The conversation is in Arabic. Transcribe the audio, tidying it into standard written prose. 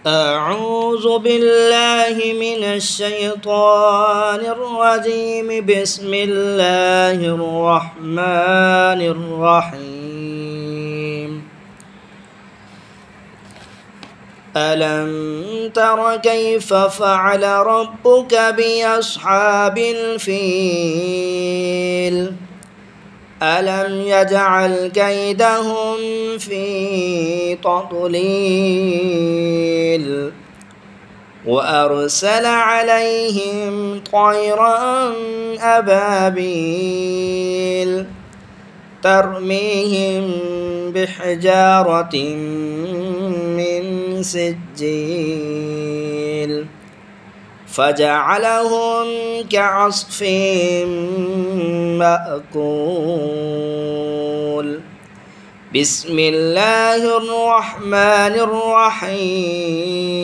أعوذ بالله من الشيطان الرجيم. بسم الله الرحمن الرحيم. ألم تر كيف فعل ربك بأصحاب الفيل؟ ألم يجعل كيدهم في تضليل وأرسل عليهم طيرا أبابيل ترميهم بحجارة من سجيل فجعلهم كعصف مأكول. بسم الله الرحمن الرحيم.